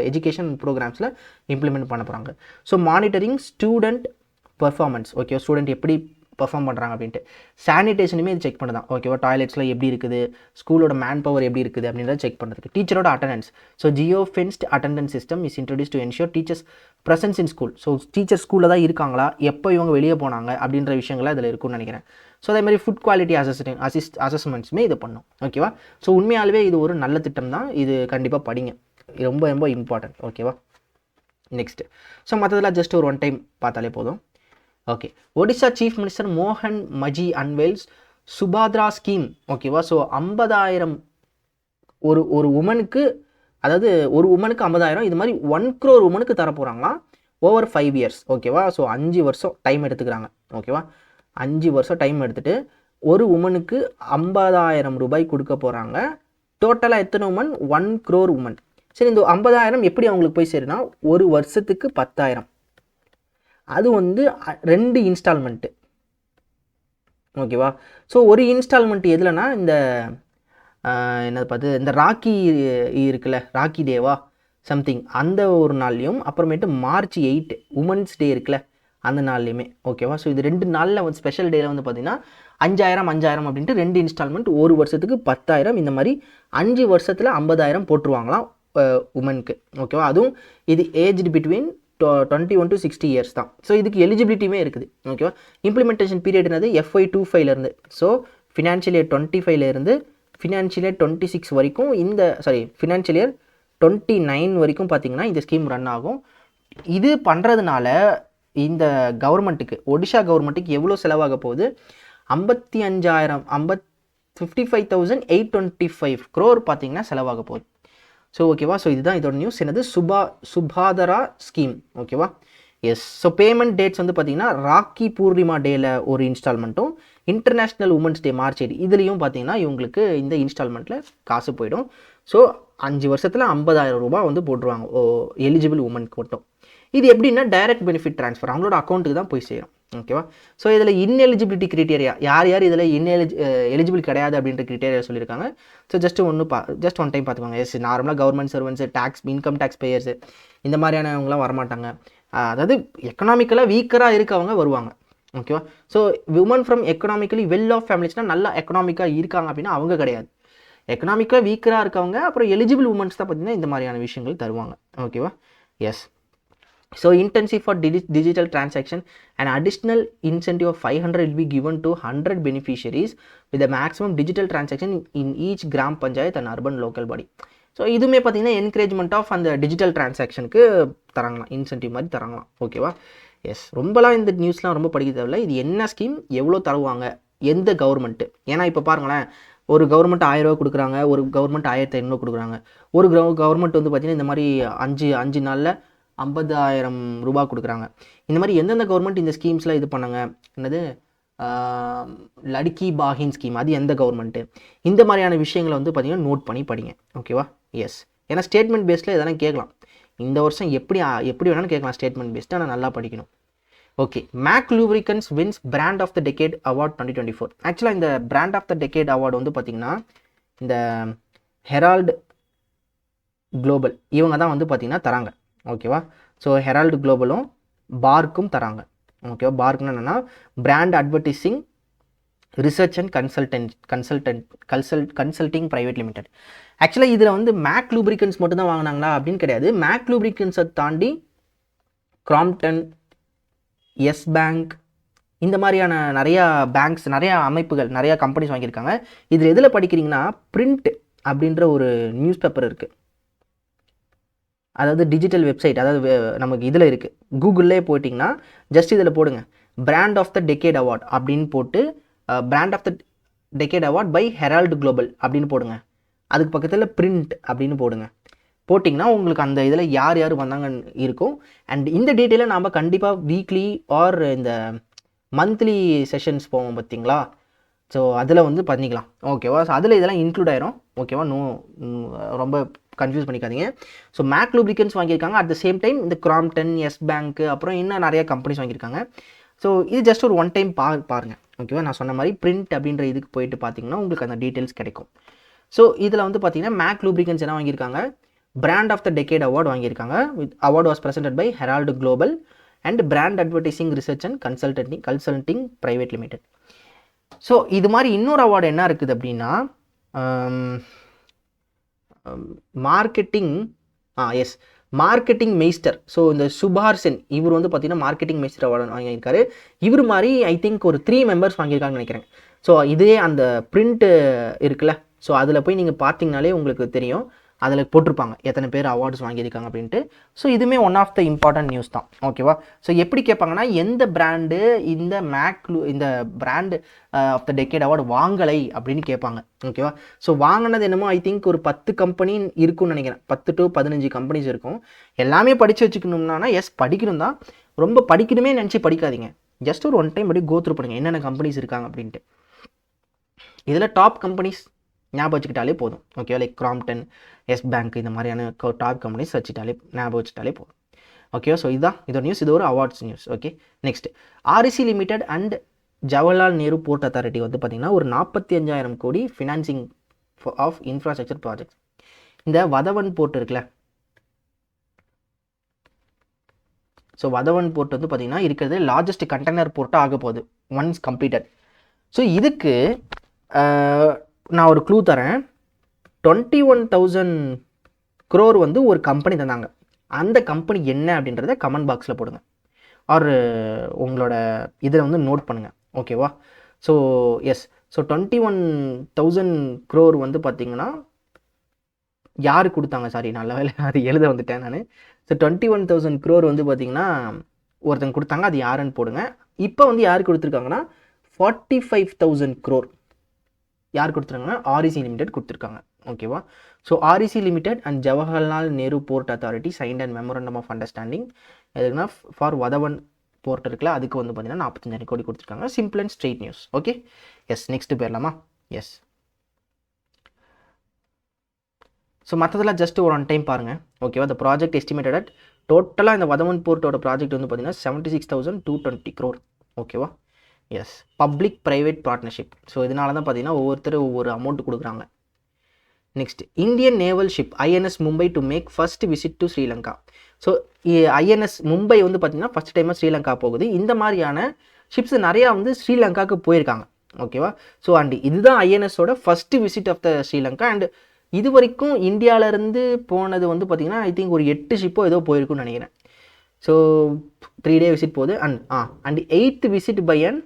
எஜுகேஷன் ப்ரோக்ராம்ஸில் இம்ப்ளிமெண்ட் பண்ண போகிறாங்க. So monitoring student performance, okay, student எப்படி பர்ஃபார்ம் பண்ணுறாங்க அப்படின்ட்டு. சானிடேஷனுமே இது செக் பண்ணுதான், ஓகேவா? டாய்லெட்ஸில் எப்படி இருக்குது, ஸ்கூலோட மேன் பவர் எப்படி இருக்குது அப்படின்றத செக் பண்ணுறதுக்கு. டீச்சரோட attendance, so geo fenced attendance system is introduce to ensure teachers presence in school. So teacher ஸ்கூலில் தான் இருக்காங்களா, எப்போ இவங்க வெளியே போனாங்க அப்படின்ற விஷயங்கள்லாம் இதில் இருக்கும்னு நினைக்கிறேன். ஸோ அதே மாதிரி ஃபுட் குவாலிட்டி அசஸ்மெண்ட்ஸுமே இது பண்ணும், ஓகேவா? ஸோ உண்மையாகவே இது ஒரு நல்ல திட்டம் தான், இது கண்டிப்பாக படிங்க, ரொம்ப இம்பார்ட்டன்ட், ஓகேவா? நெக்ஸ்ட்டு, ஸோ மற்றதெல்லாம் ஜஸ்ட் ஒரு ஒன் டைம் பார்த்தாலே போதும். ஓகே, ஒடிசா சீஃப் மினிஸ்டர் மோகன் மஜி அன்வெயில்ஸ் சுபாத்ரா ஸ்கீம், ஓகேவா? ஸோ 50,000 ஒரு உமனுக்கு, அதாவது ஒரு உமனுக்கு 50,000, இது மாதிரி 1 crore உமனுக்கு தர போகிறாங்களாம் ஓவர் 5 years, ஓகேவா? ஸோ 5 வருஷம் டைம் எடுத்துக்கிறாங்க, ஓகேவா? 5 வருஷம் டைம் எடுத்துகிட்டு ஒரு உமனுக்கு 50,000 ரூபாய் கொடுக்க போகிறாங்க. டோட்டலாக எத்தனை உமன்? 1 crore woman. சரி, இந்த 50,000 எப்படி அவங்களுக்கு போய் சேருனா, ஒரு வருஷத்துக்கு 10,000, அது வந்து 2 இன்ஸ்டால்மெண்ட்டு. ஓகேவா? ஸோ ஒரு இன்ஸ்டால்மெண்ட் எதுலனா இந்த என்னது பார்த்து இந்த ராக்கி இருக்குல்ல, ராக்கி டேவா சம்திங் அந்த ஒரு நாள்லையும், அப்புறமேட்டு March 8 உமன்ஸ் டே இருக்குல்ல அந்த நாள்லையுமே. ஓகேவா? ஸோ இது 2 நாளில் வந்து ஸ்பெஷல் டேயில் வந்து பார்த்தீங்கன்னா 5000 அப்படின்ட்டு 2 இன்ஸ்டால்மெண்ட், ஒரு வருஷத்துக்கு 10,000, இந்த மாதிரி 5 வருஷத்தில் 50,000 போட்டுருவாங்களாம் உமனுக்கு. ஓகேவா? அதுவும் இது ஏஜ்டு பிட்வீன் 21 to 60 இயர்ஸ் தான். ஸோ இதுக்கு எலிஜிபிலிட்டியுமே இருக்குது. ஓகேவா? இம்ப்ளிமெண்டேஷன் பீரியட்னது FY25 so financial year 25 financial year 26 வரைக்கும் இந்த ஃபினான்ஷியல் இயர் 29 வரைக்கும் பார்த்தீங்கன்னா இந்த ஸ்கீம் ரன் ஆகும். இது பண்ணுறதுனால இந்த கவர்மெண்ட்டுக்கு, ஒடிஷா கவர்மெண்ட்டுக்கு எவ்வளோ செலவாக போகுது? 55,825 crore பார்த்தீங்கன்னா செலவாக போகுது. ஸோ ஓகேவா? ஸோ இதுதான் இதோட நியூஸ். என்னது? சுபாதரா ஸ்கீம். ஓகேவா? எஸ். ஸோ பேமெண்ட் டேட்ஸ் வந்து பார்த்தீங்கன்னா ராக்கி பூர்ணிமா டேயில் ஒரு இன்ஸ்டால்மெண்ட்டும், இன்டர்நேஷ்னல் உமன்ஸ் டே March 8 இதுலேயும் பார்த்தீங்கன்னா இவங்களுக்கு இந்த இன்ஸ்டால்மெண்ட்டில் காசு போயிடும். ஸோ 5 வருஷத்தில் 50,000 ரூபாய் வந்து போட்டுருவாங்க எலிஜிபிள் உமனுக்கு மட்டும். இது எப்படின்னா டைரக்ட் பெனிஃபிட் ட்ரான்ஸ்ஃபர், அவங்களோட அக்கௌண்ட்டுக்கு தான் போய் சேரும். ஓகேவா? ஸோ இதில் இன்எலிஜிபிலிட்டி கிரிட்டேரியா யார் யார் இதில் எலிஜிபிள் கிடையாது அப்படின்ற கிரிட்டேரியா சொல்லியிருக்காங்க. ஸோ ஜஸ்ட் ஒன் டைம் பார்த்துக்கோங்க. எஸ், நார்மலாக government servants, income tax payers இந்த மாதிரியானவங்களாம் வரமாட்டாங்க. அதாவது எக்கனாமிக்கலாக வீக்கராக இருக்கவங்க வருவாங்க. ஓகேவா? So women from economically well off ஃபேமிலிஸ்னால் நல்லா எக்கனாமிக்காக இருக்காங்க அப்படின்னா அவங்க கிடையாது. எக்கனாமிக்காக வீக்கராக இருக்கவங்க, அப்புறம் எலிஜிபிள் உமன்ஸ் தான் பார்த்தீங்கன்னா இந்த மாதிரியான விஷயங்கள் தருவாங்க. ஓகேவா? S. So intensive for digital transaction, an additional incentive of 500 will be given to 100 beneficiaries with the maximum digital transaction in each gram panchayat and urban local body. So இதுவுமே பார்த்தீங்கன்னா encouragement of அந்த digital டிரான்சாக்ஷனுக்கு தராங்களாம், incentive மாதிரி தராங்களாம். ஓகேவா? S. ரொம்பலாம் இந்த நியூஸ்லாம் ரொம்ப படிக்க தேவையில்லை. இது என்ன ஸ்கீம், எவ்வளோ தருவாங்க, எந்த கவர்மெண்ட்டு? ஏன்னா இப்போ பாருங்களேன், ஒரு கவர்மெண்ட் 1000 ரூபா கொடுக்குறாங்க, ஒரு கவர்மெண்ட் 1500 கொடுக்குறாங்க, ஒரு கவர்மெண்ட் வந்து பார்த்தீங்கன்னா இந்த மாதிரி 5 நாளில் 50,000 ரூபாய் கொடுக்குறாங்க. இந்த மாதிரி எந்தெந்த கவர்மெண்ட் இந்த ஸ்கீம்ஸில் இது பண்ணாங்க? என்னது லடுக்கி பாகின் ஸ்கீம், அது எந்த கவர்மெண்ட்டு? இந்த மாதிரியான விஷயங்களை வந்து பார்த்தீங்கன்னா நோட் பண்ணி படிங்க. ஓகேவா? எஸ். ஏன்னா ஸ்டேட்மெண்ட் பேஸில் எதனா கேட்கலாம். இந்த வருஷம் எப்படி வேணாலும் கேட்கலாம் ஸ்டேட்மெண்ட் பேஸ்டு, ஆனால் நல்லா படிக்கணும். Okay. Mak lubricants wins brand of the decade award 2024. ஆக்சுவலாக இந்த brand of the decade award வந்து பார்த்தீங்கன்னா இந்த ஹெரால்டு குளோபல் இவங்க தான் வந்து பார்த்தீங்கன்னா தராங்க. ஓகேவா? ஸோ ஹெரால்டு குளோபலும் பார்க்கும் தராங்க. ஓகேவா? பார்க்னா என்னென்னா brand advertising research and consulting private limited. ஆக்சுவலாக இதில் வந்து மேக் லூப்ரிகன்ஸ் மட்டும் தான் வாங்கினாங்களா அப்படின்னு கிடையாது. மேக் லூப்ரிகன்ஸை தாண்டி கிராம்ப்டன், எஸ் பேங்க், இந்த மாதிரியான நிறையா பேங்க்ஸ், நிறையா அமைப்புகள், நிறையா கம்பெனிஸ் வாங்கியிருக்காங்க. இதில் எதில் படிக்கிறீங்கன்னா பிரிண்ட் அப்படின்ற ஒரு நியூஸ் பேப்பர் இருக்குது. அதாவது டிஜிட்டல் வெப்சைட், அதாவது நமக்கு இதில் இருக்குது, கூகுள்லே போயிட்டிங்கன்னா ஜஸ்ட் இதில் போடுங்க brand of the decade award அப்படின்னு போட்டு brand of the decade award by Herald Global அப்படின்னு போடுங்க. அதுக்கு பக்கத்தில் பிரிண்ட் அப்படின்னு போடுங்க. போட்டிங்கன்னா உங்களுக்கு அந்த இதில் யார் யார் வந்தாங்கன்னு இருக்கும். அண்ட் இந்த டீட்டெயிலை நாம் கண்டிப்பாக வீக்லி ஆர் இந்த மந்த்லி செஷன்ஸ் போவோம் பார்த்தீங்களா? ஸோ அதில் வந்து பண்ணிக்கலாம். ஓகேவா? ஸோ அதில் இதெல்லாம் இன்க்ளூட் ஆயிரும். ஓகேவா? ரொம்ப கன்ஃபியூஸ் பண்ணிக்காதீங்க. ஸோ மேக் லூப்ரிகன்ஸ் வாங்கியிருக்காங்க. அட் த சேம் டைம் இந்த கிராம்ப்டன், எஸ் பேங்க்கு, அப்புறம் இன்னும் நிறைய கம்பெனிஸ் வாங்கியிருக்காங்க. ஸோ இது ஜஸ்ட் ஒரு ஒன் டைம் பாருங்கள். ஓகேவா? நான் சொன்ன மாதிரி பிரிண்ட் அப்படின்ற இதுக்கு போயிட்டு பார்த்தீங்கன்னா உங்களுக்கு அந்த டீட்டெயில்ஸ் கிடைக்கும். ஸோ இதில் வந்து பார்த்தீங்கன்னா மேக் லூப்ரிகன்ஸ் என்ன வாங்கியிருக்காங்க? Brand of the decade award வாங்கியிருக்காங்க. Award was presented by Herald global and brand advertising research and consulting private limited. So இது மாதிரி இன்னொரு அவார்டு என்ன இருக்குது அப்படின்னா மார்க்கெட்டிங் மெய்ஸ்டர். ஸோ இந்த சுபார் சென் இவர் வந்து பார்த்தீங்கன்னா மார்க்கெட்டிங் மெய்ஸ்டர் அவார்டு வாங்கியிருக்காரு. இவர் மாதிரி ஐ திங்க் ஒரு 3 மெம்பர்ஸ் வாங்கியிருக்காங்கன்னு நினைக்கிறேன். ஸோ இதே அந்த பிரிண்ட் இருக்குல்ல, ஸோ அதில் போய் நீங்கள் பார்த்தீங்கனாலே உங்களுக்கு தெரியும், அதில் போட்டிருப்பாங்க எத்தனை பேர் அவார்ட்ஸ் வாங்கியிருக்காங்க அப்படின்ட்டு. ஸோ இதுவுமே one of the important news தான். ஓகேவா? ஸோ எப்படி கேட்பாங்கன்னா எந்த பிராண்டு இந்த brand of the decade award வாங்கலை அப்படின்னு கேட்பாங்க. ஓகேவா? ஸோ வாங்கினது என்னமோ ஐ திங்க் ஒரு 10 கம்பெனி இருக்குன்னு நினைக்கிறேன். 10 to 15 கம்பெனிஸ் இருக்கும். எல்லாமே படித்து வச்சுக்கணும்னா எஸ் படிக்கணும் தான், ரொம்ப படிக்கணுமே நினச்சி படிக்காதீங்க. ஜஸ்ட் ஒரு ஒன் டைம் அப்படியே கோ த்ரூ பண்ணுங்கள் என்னென்ன கம்பெனிஸ் இருக்காங்க அப்படின்ட்டு. இதில் டாப் கம்பெனிஸ் ஞாபகம் வச்சுக்கிட்டாலே போதும். ஓகே, லைக் கிராம்ப்டன், எஸ் பேங்க், இந்த மாதிரியான டாப் கம்பெனிஸ் ஞாபகம் வச்சுட்டாலே போதும். ஓகேவா? ஸோ இதுதான் இதோட நியூஸ். இது ஒரு awards news. Okay, next REC limited and Jawaharlal Nehru port authority வந்து பார்த்திங்கன்னா ஒரு 45,000 கோடி ஃபினான்சிங் ஆஃப் இன்ஃப்ராஸ்ட்ரக்சர் ப்ராஜெக்ட். இந்த வதவன் போர்ட் இருக்குல்ல, ஸோ வதவன் போர்ட் வந்து பார்த்திங்கன்னா இருக்கிறது லார்ஜஸ்ட் கண்டெய்னர் போர்ட்டாக ஆக போகுது ஒன்ஸ் கம்ப்ளீட்டட். ஸோ இதுக்கு நான் ஒரு க்ளூ தரேன். 21,000 crore வந்து ஒரு கம்பெனி தந்தாங்க. அந்த கம்பெனி என்ன அப்படின்றத கமெண்ட் பாக்ஸில் போடுங்க, ஆர் உங்களோட இதில் வந்து நோட் பண்ணுங்கள். ஓகேவா? ஸோ எஸ், ஸோ 21,000 crore வந்து பார்த்திங்கன்னா யார் கொடுத்தாங்க? சாரி, நல்ல வேலை அது எழுத வந்துட்டேன் நான். ஸோ 21,000 crore வந்து பார்த்திங்கன்னா ஒருத்தங்க கொடுத்தாங்க, அது யாருன்னு போடுங்க. இப்போ வந்து யார் கொடுத்துருக்காங்கன்னா 45,000 crore யார் கொடுத்துருக்காங்கன்னா ஆர்இசி லிமிடெட் கொடுத்துருக்காங்க. ஓகேவா? So REC limited and Jawaharlal Nehru port authority signed and memorandum of understanding எதுக்குன்னா ஃபார் வதவன் போர்ட் இருக்குல்ல, அதுக்கு வந்து பார்த்தீங்கன்னா 45,000 கோடி கொடுத்துருக்காங்க. Simple and straight news. Okay, yes, next போயிடலாமா? எஸ், ஸோ மற்றதெல்லாம் ஜஸ்ட் ஒரு ஒன் டைம் பாருங்கள். ஓகேவா? இந்த ப்ராஜெக்ட் எஸ்டிமேட்டட் அட் டோட்டலாக இந்த வதவன் போர்ட்டோட ப்ராஜெக்ட் வந்து பார்த்தீங்கன்னா 76,220 crore. ஓகேவா? Yes, public private partnership. So இதனால தான் பார்த்தீங்கன்னா ஒவ்வொருத்தரும் ஒவ்வொரு அமௌண்ட் கொடுக்குறாங்க. Next Indian naval ship INS Mumbai to make first visit to Sri Lanka. So INS Mumbai வந்து பார்த்திங்கன்னா ஃபஸ்ட் டைமாக ஸ்ரீலங்கா போகுது. இந்த மாதிரியான ஷிப்ஸ் நிறையா வந்து ஸ்ரீலங்காவுக்கு போயிருக்காங்க. ஓகேவா? ஸோ அண்ட் இதுதான் ஐஎன்எஸோட first visit of the Sri Lanka. And இது வரைக்கும் இந்தியாவிலேருந்து போனது வந்து பார்த்திங்கன்னா ஐ திங்க் ஒரு 8 ஷிப்போ ஏதோ போயிருக்குன்னு நினைக்கிறேன். ஸோ 3 day விசிட் போகுது. And 8th visit by an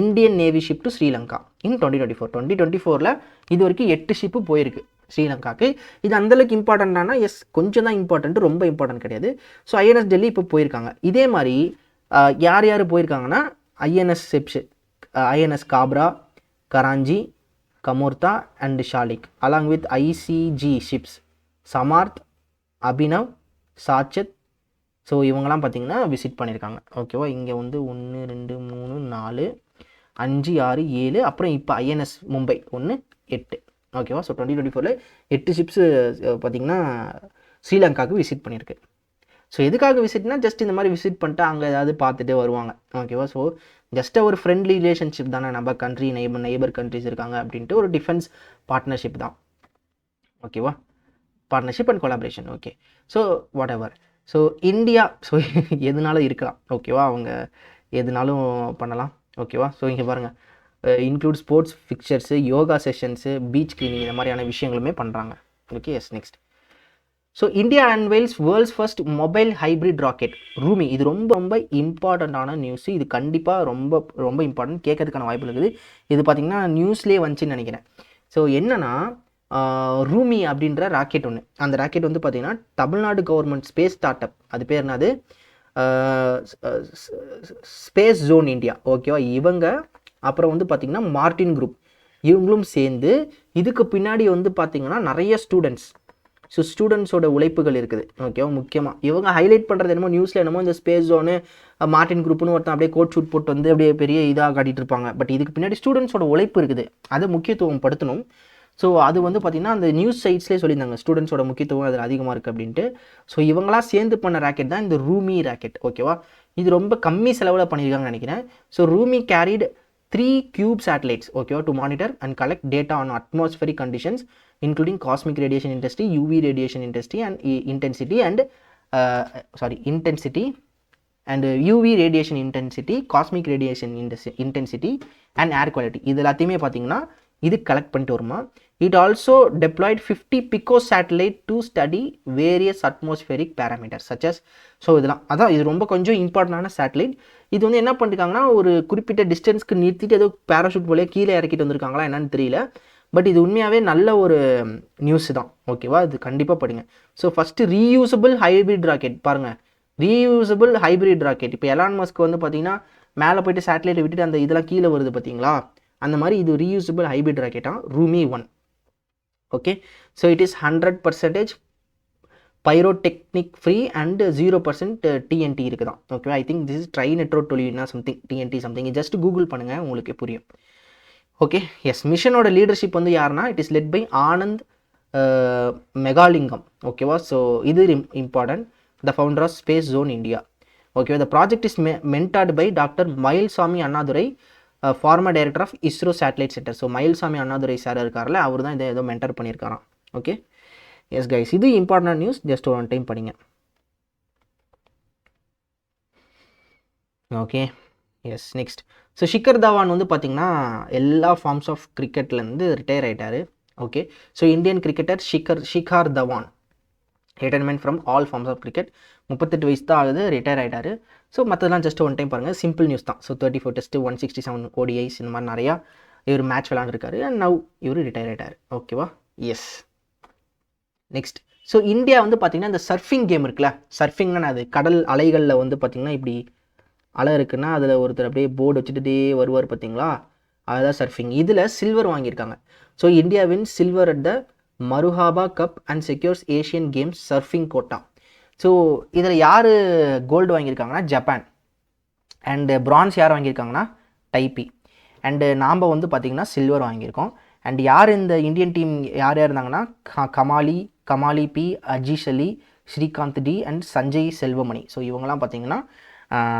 Indian navy ship to Sri Lanka in 2024 இது வரைக்கும் 8 ஷிப்பு போயிருக்கு ஸ்ரீலங்காவுக்கு. இது அந்தளவுக்கு இம்பார்ட்டண்ட்டானா எஸ், கொஞ்சம் தான் இம்பார்ட்டன்ட், ரொம்ப இம்பார்ட்டன்ட் கிடையாது. ஸோ ஐஎன்எஸ் டெல்லி இப்போ போயிருக்காங்க. இதே மாதிரி யார் யார் போயிருக்காங்கன்னா INS ships, INS Kabra, Karanj, Kamorta and Shalki along with ICG ships Samarth, Abhinav, Sachet. So இவங்கெல்லாம் பார்த்தீங்கன்னா விசிட் பண்ணியிருக்காங்க. ஓகேவா? இங்கே வந்து 1 2 3 4 5 6 7, அப்புறம் இப்போ ஐஎன்எஸ் மும்பை 1 8. ஓகேவா? ஸோ 2024 8 ஷிப்ஸு பார்த்திங்கன்னா ஸ்ரீலங்காவுக்கு விசிட் பண்ணியிருக்கு. ஸோ எதுக்காக விசிட்னா ஜஸ்ட் இந்த மாதிரி விசிட் பண்ணிட்டு அங்கே ஏதாவது பார்த்துட்டு வருவாங்க. ஓகேவா? ஸோ ஜஸ்ட் ஒரு ஃப்ரெண்ட்லி ரிலேஷன்ஷிப் தானே, நம்ம கண்ட்ரி நெய்பர் கண்ட்ரிஸ் இருக்காங்க அப்படின்ட்டு ஒரு டிஃபென்ஸ் பார்ட்னர்ஷிப் தான். ஓகேவா? Partnership and collaboration. Okay, so what ever. So India so எதுனாலும் இருக்கலாம். ஓகேவா? அவங்க எதுனாலும் பண்ணலாம். ஓகேவா? ஸோ இங்கே பாருங்கள், include sports fixtures, yoga sessions, beach cleaning, இந்த மாதிரியான விஷயங்களுமே பண்ணுறாங்க. Okay, yes, next. So India unveils world's first mobile hybrid rocket Rhumi. இது ரொம்ப ரொம்ப இம்பார்ட்டண்ட்டான நியூஸ். இது கண்டிப்பாக ரொம்ப ரொம்ப இம்பார்ட்டன்ட், கேட்கறதுக்கான வாய்ப்பு இருக்குது. இது பார்த்திங்கன்னா நியூஸ்லேயே வந்துச்சுன்னு நினைக்கிறேன். ஸோ என்னென்னா ரூமி அப்படின்ற ராக்கெட் ஒன்று, அந்த ராக்கெட் வந்து பார்த்திங்கன்னா Tamil Nadu government space start up, அது பேர் என்னது, ஸ்பேஸ் ஜோன் இந்தியா. ஓகேவா? இவங்க அப்புறம் வந்து பார்த்திங்கன்னா மார்டின் குரூப், இவங்களும் சேர்ந்து இதுக்கு பின்னாடி வந்து பார்த்திங்கன்னா நிறைய ஸ்டூடெண்ட்ஸ், ஸோ ஸ்டூடெண்ட்ஸோட உழைப்புகள் இருக்குது. ஓகேவா? முக்கியமாக இவங்க ஹைலைட் பண்ணுறது என்னமோ நியூஸில் என்னமோ இந்த ஸ்பேஸ் ஜோனு மார்டின் குரூப்னு ஒருத்தன் அப்படியே கோட் ஷூட் போட்டு வந்து அப்படியே பெரிய இதாக காட்டிகிட்டு இருப்பாங்க. பட் இதுக்கு பின்னாடி ஸ்டூடெண்ட்ஸோட உழைப்பு இருக்குது, அதை முக்கியத்துவம் படுத்தணும். ஸோ அது வந்து பார்த்திங்கன்னா அந்த நியூஸ் சைட்ஸ்லேயே சொல்லியிருந்தாங்க ஸ்டூடெண்ட்ஸோட முக்கியத்துவம் அதில் அதிகமாக இருக்குது அப்படின்ட்டு. ஸோ இவங்களாம் சேர்ந்து பண்ண ராக்கெட் தான் இந்த ரூமி ராக்கெட். ஓகேவா? இது ரொம்ப கம்மி செலவில் பண்ணியிருக்காங்கன்னு நினைக்கிறேன். So Rhumi carried 3 cube satellites, ஓகேவா, to monitor and collect data on atmospheric conditions including cosmic radiation intensity, UV radiation intensity and intensity and UV radiation intensity, cosmic radiation intensity and air quality. இது எல்லாத்தையுமே பார்த்தீங்கன்னா இது collect பண்ணிட்டு வருமா. It also deployed 50 pico satellite to study various atmospheric parameters such as. So இதெல்லாம் அதான் இது ரொம்ப கொஞ்சம் இம்பார்ட்டண்டான சேட்டலைட். இது வந்து என்ன பண்ணிருக்காங்கன்னா ஒரு குறிப்பிட்ட டிஸ்டன்ஸ்க்கு நிறுத்திட்டு ஏதோ பேராஷூட் போலே கீழே இறக்கிட்டு வந்திருக்காங்களா என்னன்னு தெரியல. பட் இது உண்மையாகவே நல்ல ஒரு நியூஸ் தான். ஓகேவா? இது கண்டிப்பாக படிங்க. So first reusable hybrid rocket பாருங்கள், ரீயூசபிள் ஹைப்ரிட் ராக்கெட். இப்போ எலான் மஸ்க் வந்து பார்த்தீங்கன்னா மேலே போய்ட்டு சேட்டலைட்டை விட்டுட்டு அந்த இதெல்லாம் கீழே வருது பார்த்தீங்களா, அந்த மாதிரி இது ரீயூசபிள் ஹைப்ரிட் ராக்கெட்டாக Rhumi 1. Okay, so it is 100% pyrotechnic free and 0% TNT இருக்குதான். Okay, I think this is trinitrotoluene something, TNT something. Just Google பண்ணுங்கள், உங்களுக்கு புரியும். ஓகே, எஸ், மிஷனோட லீடர்ஷிப் வந்து யாருன்னா it is led by Anand Megalingam. ஓகேவா? ஸோ இது important. The founder of space zone India. Okay, the project is mentored by doctor Mylswamy Annadurai, former director of ISRO satellite centre. So Mylswamy Annadurai sir இருக்கார்ல, அவர் தான் இதை ஏதோ மென்டர் பண்ணியிருக்காராம். ஓகே, எஸ் கைஸ், இது important news, just one time படிங்க. Okay, yes next. So Shikhar Dhawan வந்து பார்த்திங்கன்னா எல்லா ஃபார்ம்ஸ் ஆஃப் கிரிக்கெட்லேருந்து ரிட்டையர் ஆகிட்டார். Okay, so Indian cricketer Shikhar Dhawan retirement from all forms of cricket. 38 வயசு தான் ஆகுது, ரிட்டையர் ஆகிட்டார். ஸோ மற்றதெல்லாம் ஜஸ்ட் ஒன் டைம் பாருங்கள், சிம்பிள் நியூஸ் தான். ஸோ 34 டெஸ்ட்டு, 167 ODIs, இந்த மாதிரி நிறையா இவர் மேட்ச் விளாண்டுருக்காரு. அண்ட் நவ் இவர் ரிட்டையர் ஆகிட்டார். ஓகேவா, எஸ் நெக்ஸ்ட். ஸோ இந்தியா வந்து பார்த்திங்கன்னா இந்த சர்ஃபிங் கேம் இருக்குல்ல, சர்ஃபிங்னா அது கடல் அலைகளில் வந்து பார்த்திங்கன்னா இப்படி அலை இருக்குன்னா அதில் ஒருத்தர் அப்படியே போர்டு வச்சுட்டே வருவார் பார்த்தீங்களா, அதுதான் சர்ஃபிங். இதில் சில்வர் வாங்கியிருக்காங்க. So India win silver at the Maruhaba cup and secures Asian games surfing quota. So இதில் யார் கோல்டு வாங்கியிருக்காங்கன்னா ஜப்பான், அண்டு பிரான்ஸ் யார் வாங்கியிருக்காங்கன்னா டைப்பி, அண்டு நாம் வந்து பார்த்திங்கன்னா சில்வர் வாங்கியிருக்கோம். அண்ட் யார் இந்த இந்தியன் டீம் யார் இருந்தாங்கன்னா Kamali P, Ajeesh Ali, Srikanth D and Sanjay Selvamani. So இவங்கெல்லாம் பார்த்திங்கன்னா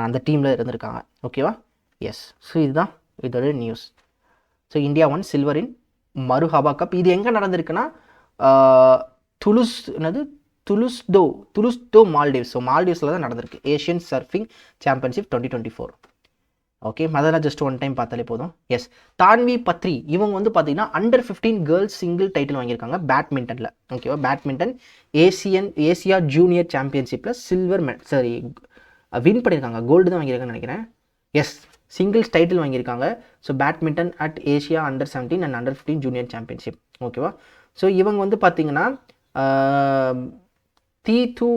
அந்த டீமில் இருந்திருக்காங்க. ஓகேவா, எஸ். ஸோ இதுதான் இதோட news. So India won silver in Maruhaba cup. இது எங்கே நடந்திருக்குன்னா துலுஸ்டோ மால்டீவ்ஸ். ஸோ மால்டீவ்ஸில் தான் நடந்திருக்கு ஏஷியன் சர்ஃபிங் சாம்பியன்ஷிப் 2024. ஓகே, அதெல்லாம் ஜஸ்ட் ஒன் டைம் பார்த்தாலே போதும். எஸ், தான்வி பத்ரி இவங்க வந்து பார்த்தீங்கன்னா அண்டர் 15 கேர்ள்ஸ் சிங்கிள் டைட்டில் வாங்கியிருக்காங்க பேட்மிண்டனில். ஓகேவா, பேட்மிண்டன் ஏசியா ஜூனியர் சாம்பியன்ஷிப்பில் சில்வர் வின் பண்ணியிருக்காங்க. கோல்டு தான் வாங்கியிருக்காங்கன்னு நினைக்கிறேன். எஸ், சிங்கிள்ஸ் டைட்டில் வாங்கியிருக்காங்க. So badminton at Asia under 17 and under 15 junior championship. ஓகேவா, ஸோ இவங்க வந்து பார்த்தீங்கன்னா தீ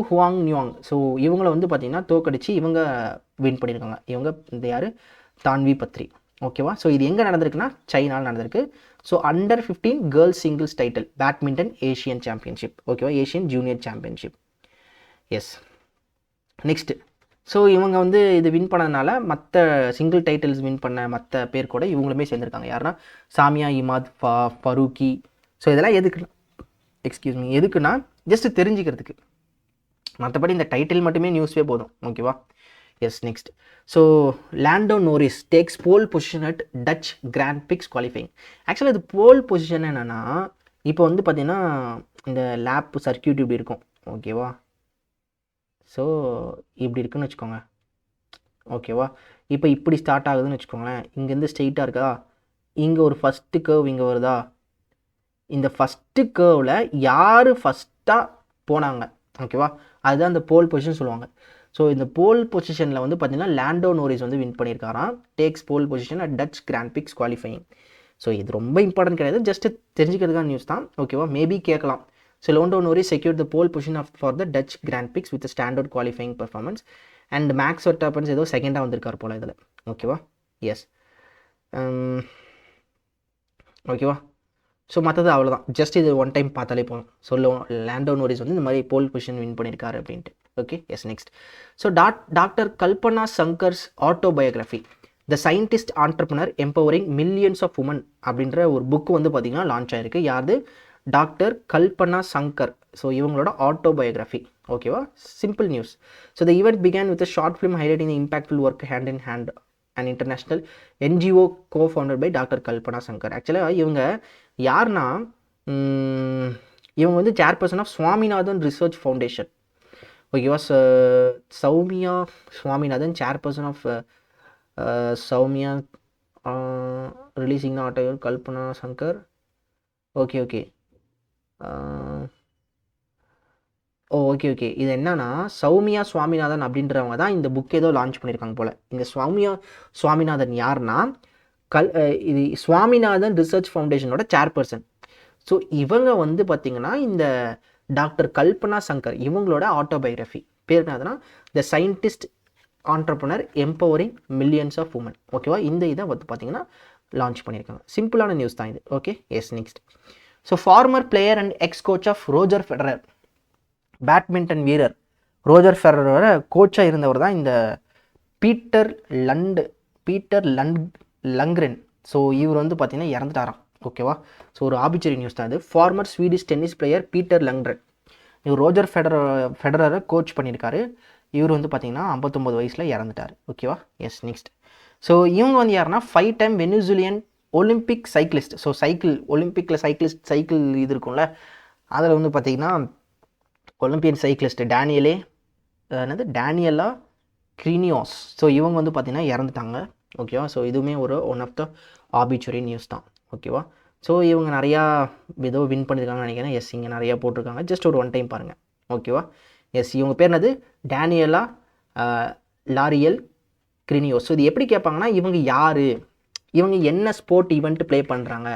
ஹுவாங் நியாங். ஸோ இவங்கள வந்து பார்த்தீங்கன்னா தோக்கடிச்சு இவங்க வின் பண்ணியிருக்காங்க. இவங்க இந்த யார், தான்வி பத்ரி. ஓகேவா, ஸோ இது எங்கே நடந்திருக்குன்னா சைனாவில் நடந்திருக்கு. So under 15 girls singles title badminton Asian championship. ஓகேவா, Asian junior championship. Yes, next. So இவங்க வந்து இது வின் பண்ணதுனால மற்ற சிங்கிள் டைட்டில்ஸ் வின் பண்ண மற்ற பேர் கூட இவங்களுமே சேர்ந்துருக்காங்க. யாருன்னா சாமியா இமாத், ஃபரூக்கி. ஸோ இதெல்லாம் எதுக்குன்னா ஜஸ்ட் தெரிஞ்சுக்கிறதுக்கு, மற்றபடி இந்த டைட்டில் மட்டுமே நியூஸ்வே போதும். ஓகேவா, yes next. So Lando Norris takes pole position at Dutch grand prix qualifying. ஆக்சுவலாக இது போல் பொசிஷன் என்னென்னா, இப்போ வந்து பார்த்திங்கன்னா இந்த லேப் சர்க்கியூட் இப்படி இருக்கும். ஓகேவா, ஸோ இப்படி இருக்குன்னு வச்சுக்கோங்க. ஓகேவா, இப்போ இப்படி ஸ்டார்ட் ஆகுதுன்னு வச்சுக்கோங்களேன். இங்கேருந்து ஸ்ட்ரெயிட்டாக இருக்கா, இங்கே ஒரு ஃபஸ்ட்டு கர்வ் இங்கே வருதா, இந்த ஃபஸ்ட்டு கர்வில் யார் ஃபஸ்ட்டாக போனாங்க, ஓகேவா, அதுதான் அந்த போல் பொசிஷன் சொல்லுவாங்க. ஸோ இந்த போல் பொசிஷனில் வந்து பார்த்திங்கன்னா லாண்டோ நோரிஸ் வந்து வின் பண்ணியிருக்காராம். Takes pole position at Dutch grand prix qualifying. So இது ரொம்ப இம்பார்ட்டன்ட் கிடையாது, ஜஸ்ட் தெரிஞ்சுக்கிறதுக்கான நியூஸ் தான். ஓகேவா, மேபி கேட்கலாம். So Lando Norris secured the pole position for the Dutch Grand Prix with a standard qualifying performance. And Max Verstappen ஏதோ செகண்டாக வந்திருக்கார் போல் இதில். ஓகேவா, எஸ். ஓகேவா, ஸோ மற்றது அவ்வளோதான். ஜஸ்ட் இது ஒன் டைம் பார்த்தாலே போதும். ஸோ லாண்டோ நோரிஸ் வந்து இந்த மாதிரி போல் பொசிஷன் வின் பண்ணியிருக்காரு அப்படின்ட்டு. Okay, yes next. So doctor Kalpana Shankar's autobiography the scientist entrepreneur empowering millions of women அப்படின்ற ஒரு புக்கு வந்து பார்த்திங்கன்னா லான்ச் ஆகிருக்கு. யாரு, டாக்டர் கல்பனா சங்கர். ஸோ இவங்களோட ஆட்டோபயோகிராஃபி. ஓகேவா, simple news. So the event began with short film highlighting the impactful work hand in hand and international NGO co-founded by doctor Kalpana Shankar. ஆக்சுவலாக இவங்க யாருன்னா, இவங்க வந்து chairperson of Swaminathan research foundation. ஓகேவா, Soumya Swaminathan chairperson of Soumya releasing the auto Kalpana Shankar. Okay okay இது என்னன்னா, சௌமியா சுவாமிநாதன் அப்படின்றவங்க தான் இந்த புக் ஏதோ லான்ச் பண்ணியிருக்காங்க போல். இந்த சௌமியா சுவாமிநாதன் யாருன்னா இது சுவாமிநாதன் ரிசர்ச் ஃபவுண்டேஷனோட சேர்பர்சன். ஸோ இவங்க வந்து பார்த்திங்கன்னா இந்த டாக்டர் கல்பனா சங்கர் இவங்களோட ஆட்டோபயோகிராஃபி பேர் என்னதுன்னா the scientist entrepreneur empowering millions of women. ஓகேவா, இந்த இதை வந்து பார்த்திங்கன்னா லான்ச் பண்ணியிருக்காங்க. சிம்பிளான நியூஸ் தான் இது. Okay, yes next. So former player and ex coach of Roger Federer, badminton வீரர் ரோஜர் ஃபெடரரோட கோச்சாக இருந்தவர் தான் இந்த பீட்டர் லங்க்ரென். ஸோ இவர் வந்து பார்த்திங்கன்னா இறந்துட்டாராம். ஓகேவா, ஸோ ஒரு ஆபிச்சரி நியூஸ் தான் இது. Former Swedish tennis player Peter Lundgren இவர் ரோஜர் ஃபெடரரை கோச் பண்ணியிருக்காரு. இவர் வந்து பார்த்திங்கன்னா 59 வயசில் இறந்துட்டார். ஓகேவா? Yes, next. ஸோ இவங்க வந்து யாருன்னா 5 time Venezuelan Olympic cyclist. So ஒலிம்பிக்கில் சைக்கிள் இது இருக்கும்ல, அதில் வந்து பார்த்திங்கன்னா ஒலிம்பியன் சைக்கிளிஸ்ட் டேனியலா கிரினியோஸ். ஸோ இவங்க வந்து பார்த்திங்கன்னா இறந்துட்டாங்க. ஓகேவா? ஸோ இதுவுமே one of the obituary news தான். ஓகேவா? ஸோ இவங்க நிறையா ஏதோ வின் பண்ணியிருக்காங்கன்னு நினைக்கிறேன். எஸ், இங்கே நிறையா போட்டிருக்காங்க. ஜஸ்ட் ஒரு 1 டைம் பாருங்கள். ஓகேவா? எஸ், இவங்க பேர் என்னது? டேனியலா லாரியல் கிரினியோஸ். ஸோ இது எப்படி கேட்பாங்கன்னா, இவங்க யார், இவங்க என்ன ஸ்போர்ட் ஈவெண்ட் ப்ளே பண்ணுறாங்க,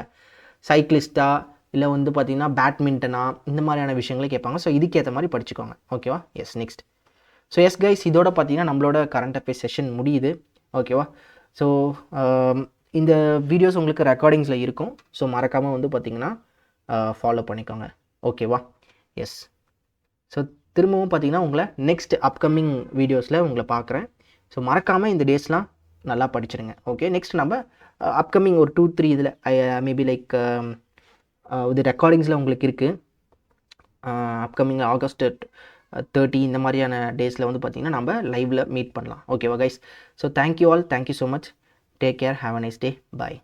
சைக்கிளிஸ்ட்டா இல்லை வந்து பார்த்திங்கன்னா பேட்மிண்டனா, இந்த மாதிரியான விஷயங்களே கேட்பாங்க. ஸோ இதுக்கேற்ற மாதிரி படிச்சுக்கோங்க. ஓகேவா? Yes, next. So yes guys, இதோட பார்த்தீங்கன்னா நம்மளோட கரண்ட் அஃபேர்ஸ் செஷன் முடியுது. ஓகேவா? ஸோ இந்த வீடியோஸ் உங்களுக்கு ரெக்கார்டிங்ஸில் இருக்கும். ஸோ மறக்காமல் வந்து பார்த்திங்கன்னா ஃபாலோ பண்ணிக்கோங்க. ஓகேவா? எஸ். ஸோ திரும்பவும் பார்த்திங்கன்னா உங்களை நெக்ஸ்ட் அப்கமிங் வீடியோஸில் உங்களை பார்க்குறேன். ஸோ மறக்காமல் இந்த டேஸ்லாம் நல்லா படிச்சிடுங்க. ஓகே, நெக்ஸ்ட் நம்ம அப்கமிங் ஒரு 2-3 இதில் மேபி லைக் இது ரெக்கார்டிங்ஸில் உங்களுக்கு இருக்குது. அப்கமிங் ஆகஸ்ட் 30 இந்த மாதிரியான டேஸில் வந்து பார்த்திங்கன்னா நம்ம லைவில் மீட் பண்ணலாம். ஓகேவா guys? So thank you all, thank you so much. Take care, have a nice day, bye.